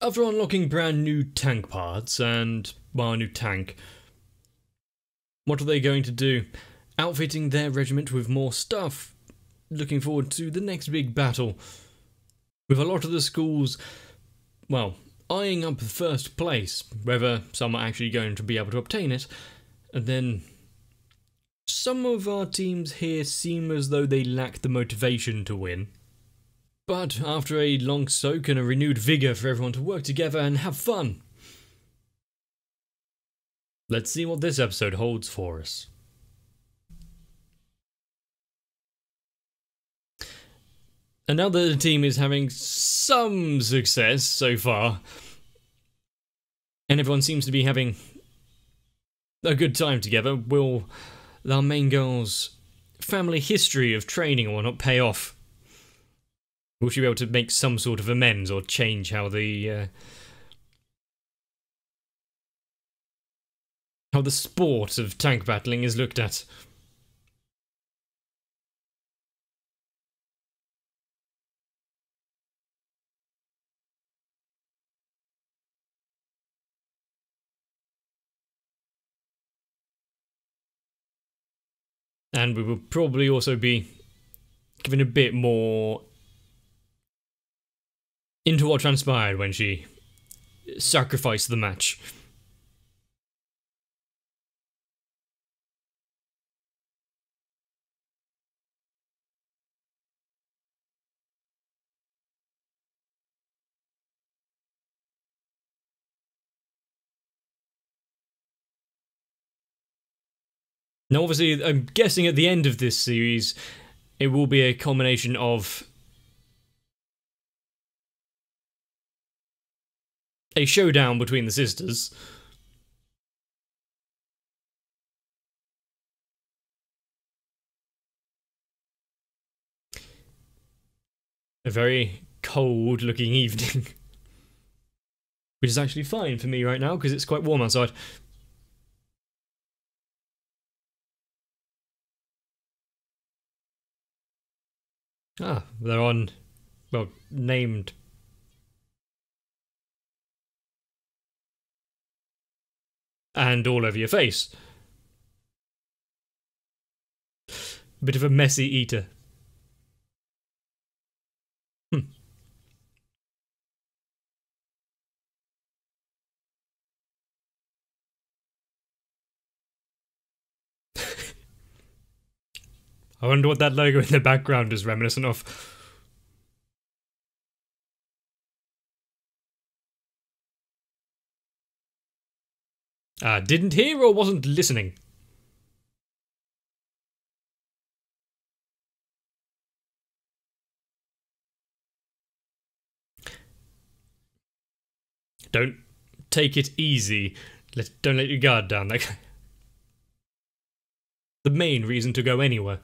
After unlocking brand new tank parts and, well, a new tank, what are they going to do? Outfitting their regiment with more stuff. Looking forward to the next big battle. With a lot of the schools, well, eyeing up first place, whether some are actually going to be able to obtain it, and then some of our teams here seem as though they lack the motivation to win. But after a long soak and a renewed vigour for everyone to work together and have fun, let's see what this episode holds for us. And now that the team is having some success so far, and everyone seems to be having a good time together, will our main girl's family history of training and whatnot pay off? Will she be able to make some sort of amends or change how the sport of tank battling is looked at? And we will probably also be given a bit more into what transpired when she sacrificed the match. Now, obviously, I'm guessing at the end of this series, it will be a combination of a showdown between the sisters. A very cold-looking evening. Which is actually fine for me right now, because it's quite warm outside. Ah, they're on, well, named. And all over your face. A bit of a messy eater. I wonder what that logo in the background is reminiscent of. Didn't hear or wasn't listening? Don't take it easy. Don't let your guard down. Like, the main reason to go anywhere.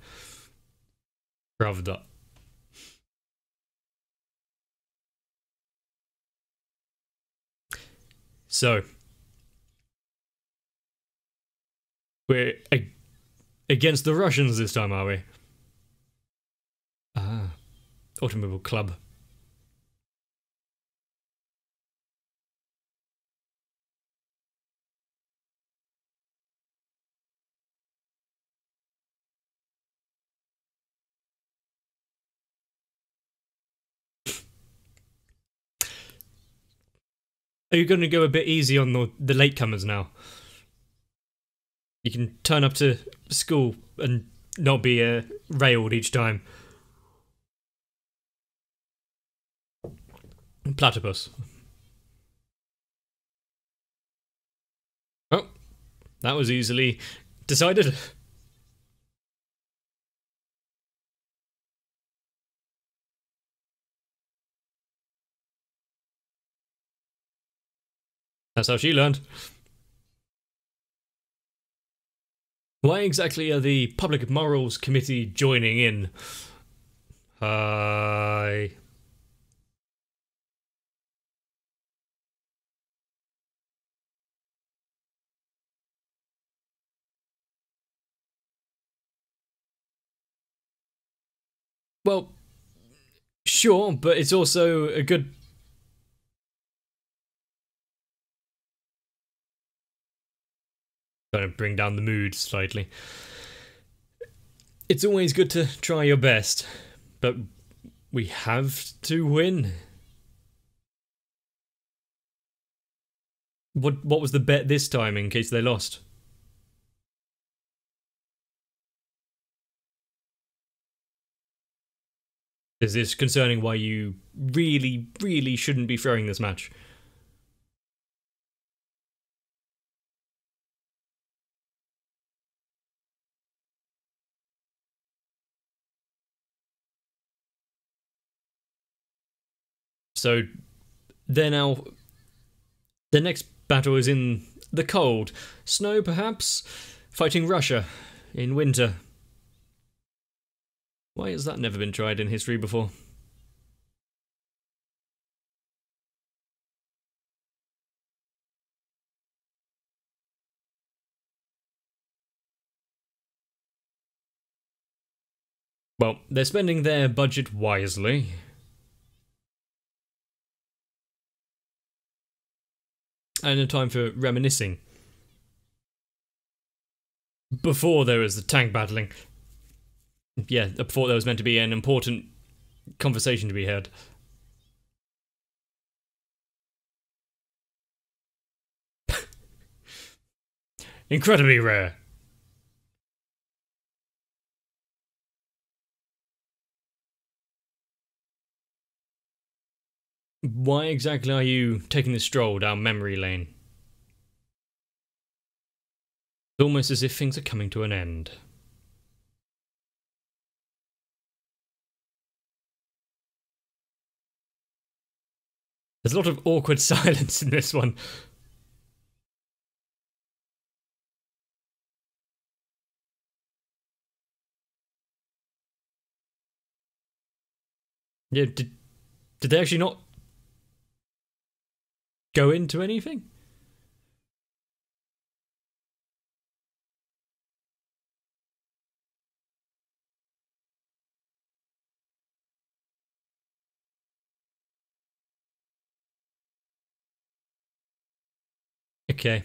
Pravda. So, we're against the Russians this time, are we? Ah, Automobile Club. Are you going to go a bit easy on the latecomers now? You can turn up to school and not be railed each time. Platypus. Oh, that was easily decided. That's how she learned. Why exactly are the Public Morals Committee joining in? Hi. Well, sure, but it's also a good Trying to bring down the mood slightly. It's always good to try your best, but we have to win. What was the bet this time in case they lost? Is this concerning why you really, really shouldn't be throwing this match? So, they're now... The next battle is in the cold. Snow, perhaps? Fighting Russia in winter. Why has that never been tried in history before? Well, they're spending their budget wisely. And a time for reminiscing. Before there was the tank battling. Yeah, before there was meant to be an important conversation to be had. Incredibly rare. Why exactly are you taking this stroll down memory lane? It's almost as if things are coming to an end. There's a lot of awkward silence in this one. Yeah, did they actually not go into anything? Okay.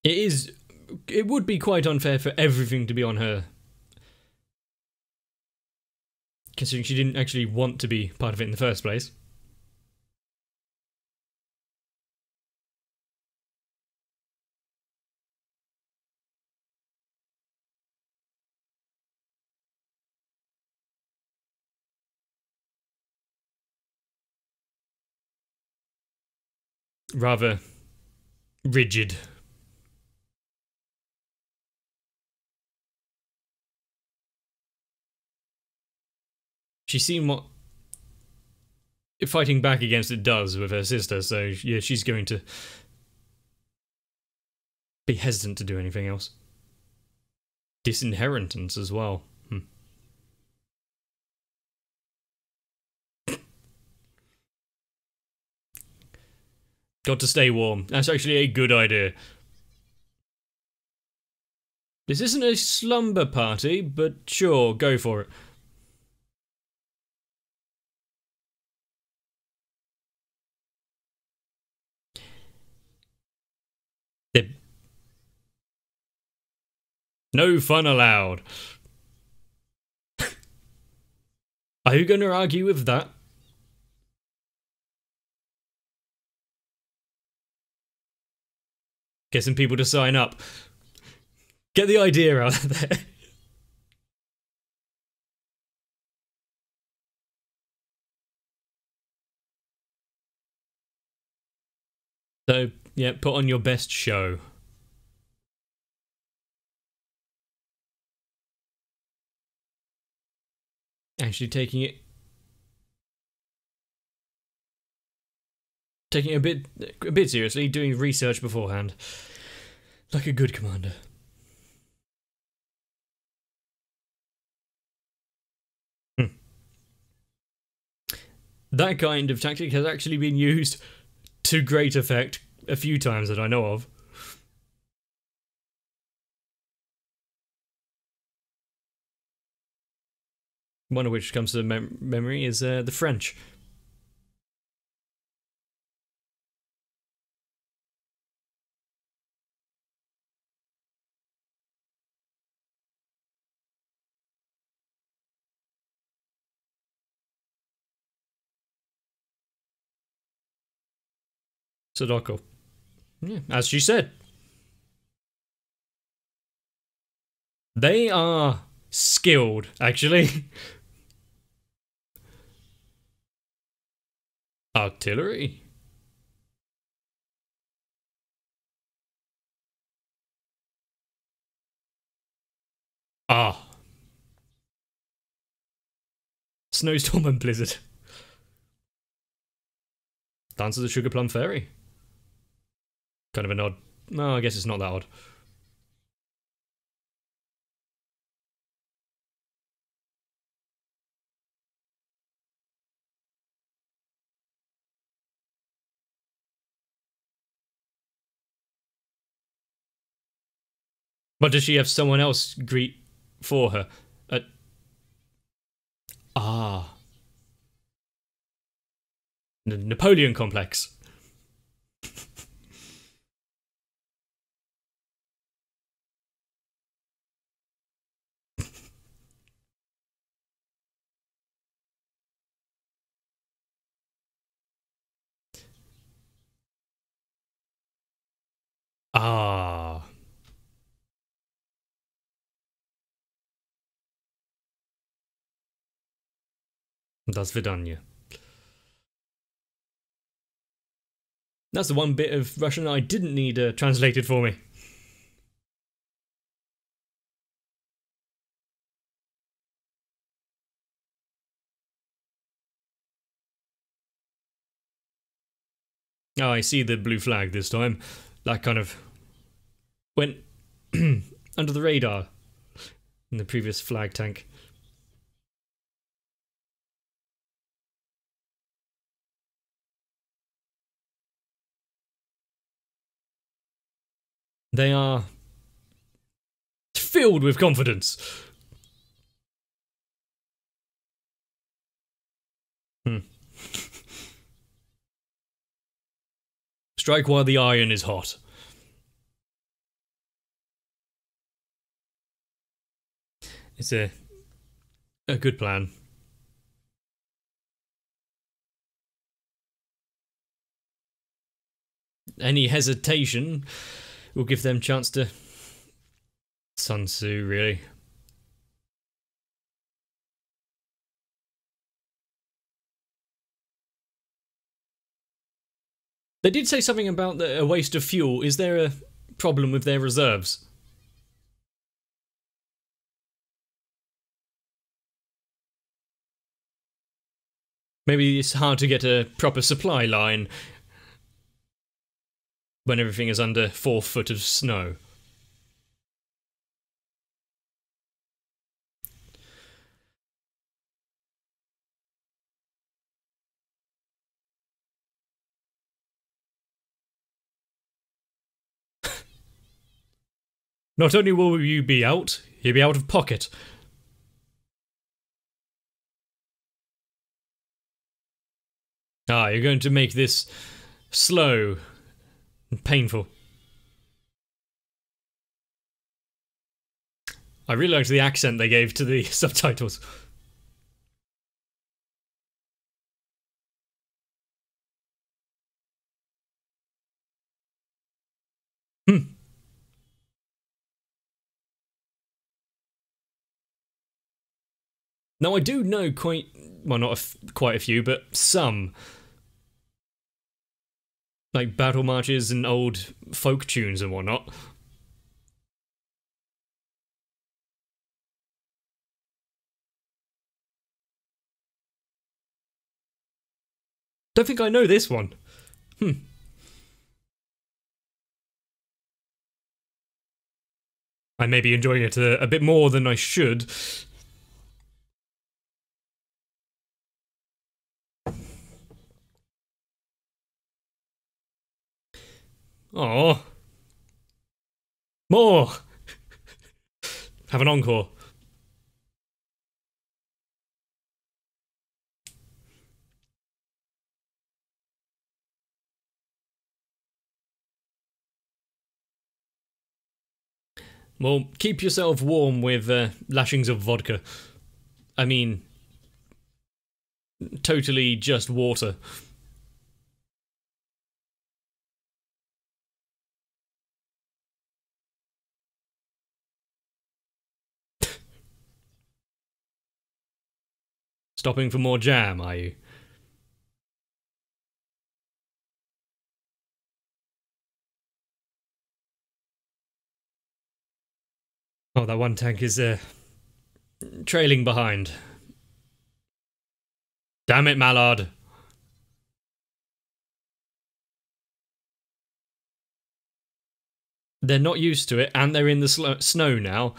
It would be quite unfair for everything to be on her. Considering she didn't actually want to be part of it in the first place. Rather rigid. She's seen what fighting back against it does with her sister, so yeah, she's going to be hesitant to do anything else. Disinheritance as well. Got to stay warm. That's actually a good idea. This isn't a slumber party, but sure, go for it. No fun allowed. Are you going to argue with that? Get some people to sign up. Get the idea out there. So, yeah, put on your best show. Actually taking it a bit seriously, doing research beforehand. Like a good commander. That kind of tactic has actually been used to great effect a few times that I know of. One of which comes to memory is the French. Sadako. Yeah, as she said. They are skilled, actually. Artillery. Ah. Snowstorm and Blizzard. Dance of the Sugar Plum Fairy. Kind of an odd. No, I guess it's not that odd. But does she have someone else greet for her? Ah. The Napoleon complex. Ah. Das Vidanya. That's the one bit of Russian I didn't need translated for me. Oh, I see the blue flag this time. That kind of went under the radar in the previous flag tank. They are filled with confidence. Strike while the iron is hot. It's a good plan. Any hesitation will give them chance to Sun Tzu, really. They did say something about a waste of fuel. Is there a problem with their reserves? Maybe it's hard to get a proper supply line when everything is under 4 foot of snow. Not only will you be out, you'll be out of pocket. Ah, you're going to make this slow and painful. I really liked the accent they gave to the subtitles. Now, I do know quite a few, but some. Like battle marches and old folk tunes and whatnot. Don't think I know this one. I may be enjoying it a bit more than I should. Oh, more! Have an encore. Well, keep yourself warm with lashings of vodka. I mean, totally just water. Stopping for more jam, are you? Oh, that one tank is trailing behind. Damn it, Mallard. They're not used to it, and they're in the snow now.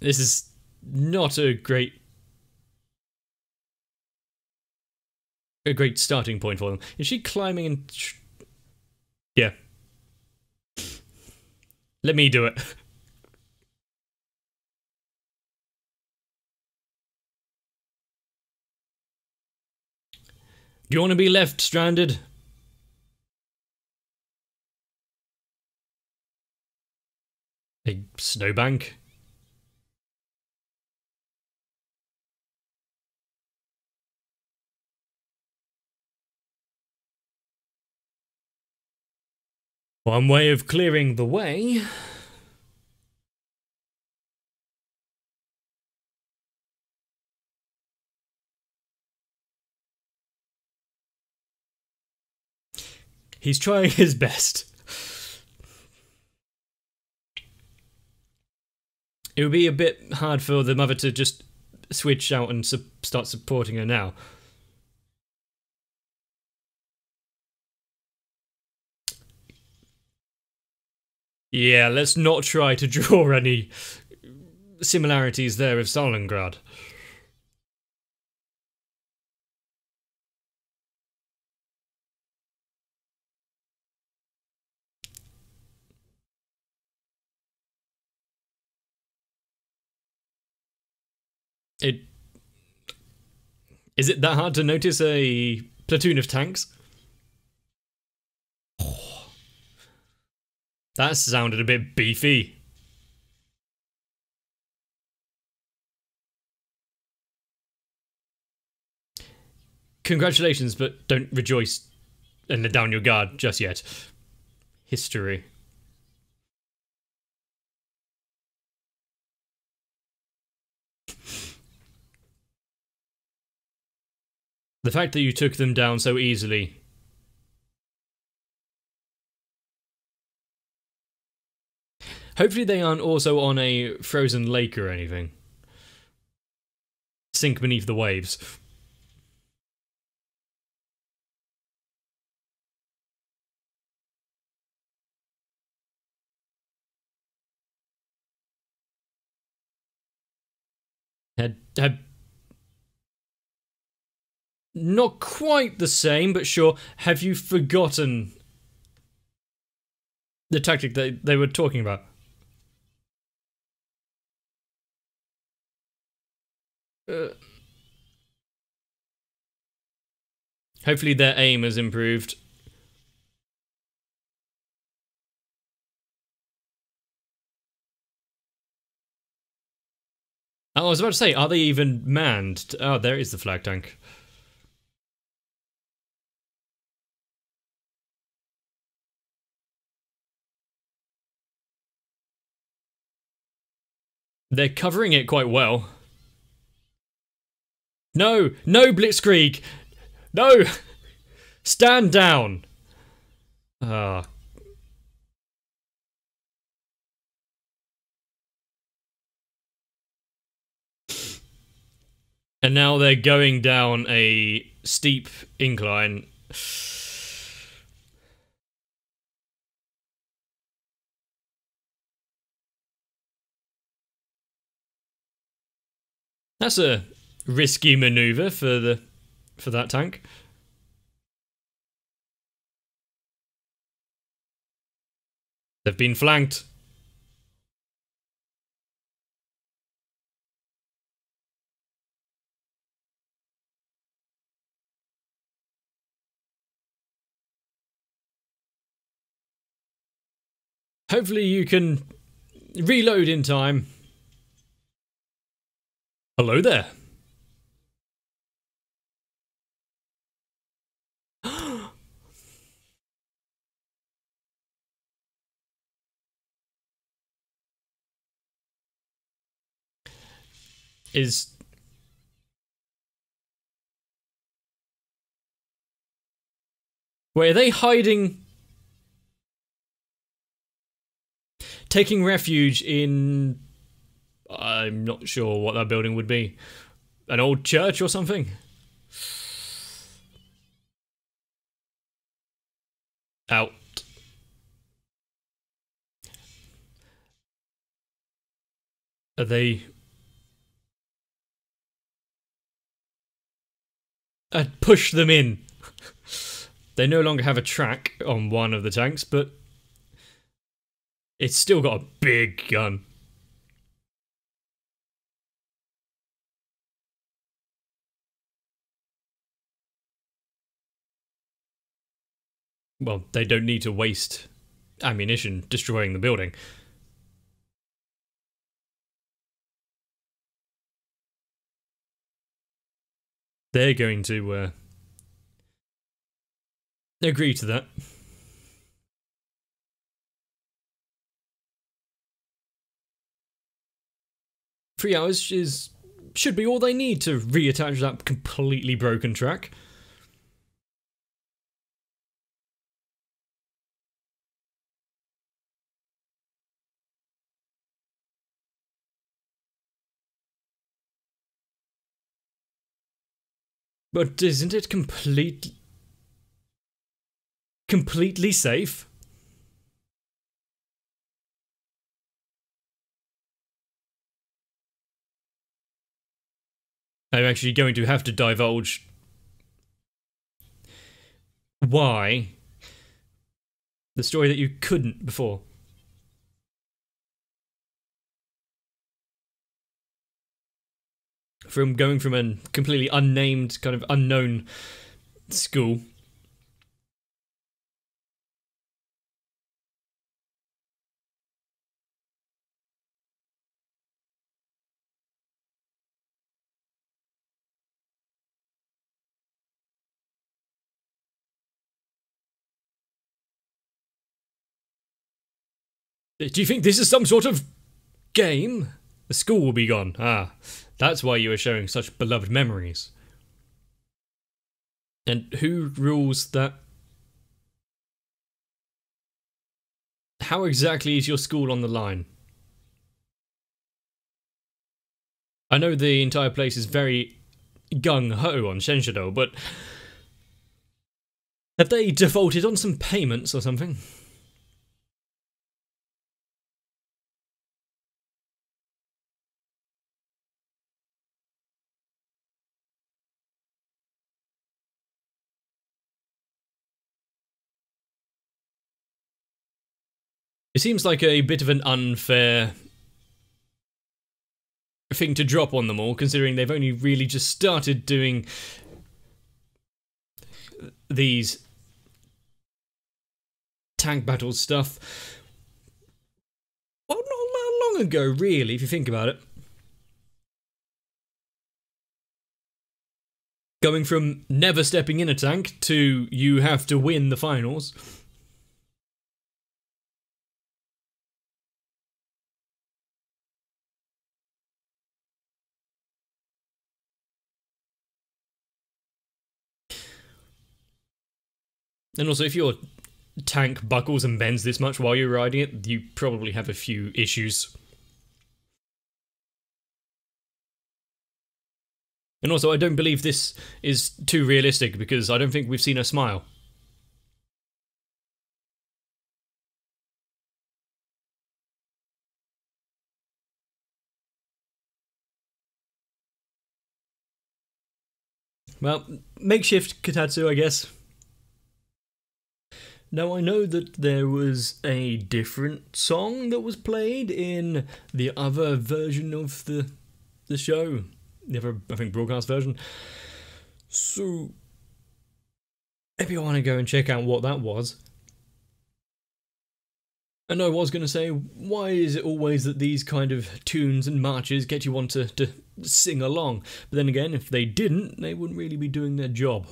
This is not a great starting point for them. Is she climbing and... Yeah. Let me do it. Do you want to be left stranded? A snowbank? One way of clearing the way. He's trying his best. It would be a bit hard for the mother to just switch out and start supporting her now. Yeah, let's not try to draw any similarities there with Stalingrad. Is it that hard to notice a platoon of tanks? Oh, that sounded a bit beefy. Congratulations, but don't rejoice and let down your guard just yet. History. The fact that you took them down so easily. Hopefully they aren't also on a frozen lake or anything. Sink beneath the waves. Not quite the same, but sure. Have you forgotten the tactic that they were talking about? Hopefully their aim has improved. I was about to say, are they even manned? Oh, there is the flag tank. They're covering it quite well. No! No, Blitzkrieg! No! Stand down! Ah. And now they're going down a steep incline. That's a risky maneuver for that tank. They've been flanked. Hopefully you can reload in time. Hello there. Wait, are they hiding? Taking refuge in... I'm not sure what that building would be. An old church or something? Out. Are they... push them in. They no longer have a track on one of the tanks, but it's still got a big gun. Well, they don't need to waste ammunition destroying the building. They're going to agree to that. Three hours should be all they need to reattach that completely broken track. But isn't it completely safe? I'm actually going to have to divulge why the story that you couldn't before. From going from a completely unnamed, kind of unknown school. Do you think this is some sort of game? The school will be gone. Ah, that's why you are showing such beloved memories. And who rules that? How exactly is your school on the line? I know the entire place is very gung-ho on Shenshado, but have they defaulted on some payments or something? It seems like a bit of an unfair thing to drop on them all, considering they've only really just started doing these tank battle stuff. Well, not that long ago, really, if you think about it. Going from never stepping in a tank to you have to win the finals. And also, if your tank buckles and bends this much while you're riding it, you probably have a few issues. And also, I don't believe this is too realistic, because I don't think we've seen her smile. Well, makeshift Katyusha, I guess. Now, I know that there was a different song that was played in the other version of the show. The other, I think, broadcast version. So, if you want to go and check out what that was. And I was going to say, why is it always that these kind of tunes and marches get you on to sing along? But then again, if they didn't, they wouldn't really be doing their job.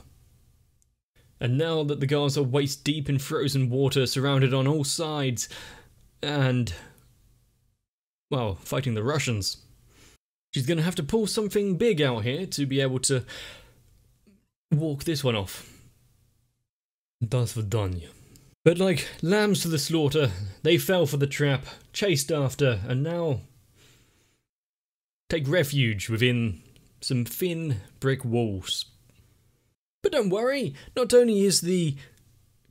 And now that the girls are waist deep in frozen water, surrounded on all sides, and, well, fighting the Russians, she's going to have to pull something big out here to be able to walk this one off. Das Verdanya. But like lambs to the slaughter, they fell for the trap, chased after, and now take refuge within some thin brick walls. But don't worry, not only is the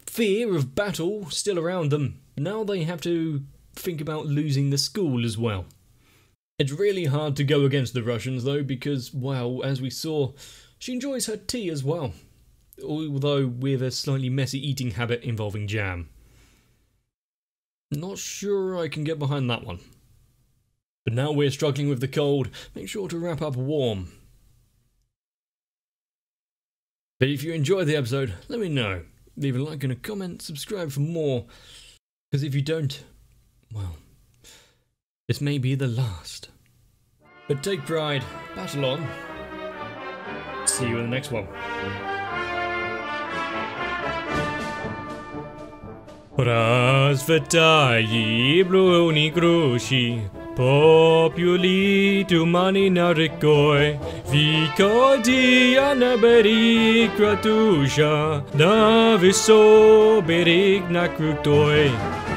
fear of battle still around them, now they have to think about losing the school as well. It's really hard to go against the Russians though, because, well, as we saw, she enjoys her tea as well, although with a slightly messy eating habit involving jam. Not sure I can get behind that one. But now we're struggling with the cold, make sure to wrap up warm. But if you enjoyed the episode, let me know. Leave a like and a comment, subscribe for more, because if you don't, well, this may be the last. But take pride, battle on. See you in the next one. Razvetai bloni groshi, populi tumani narikoi, vikodi anaberi Katyusha, daviso berig nakrutoi.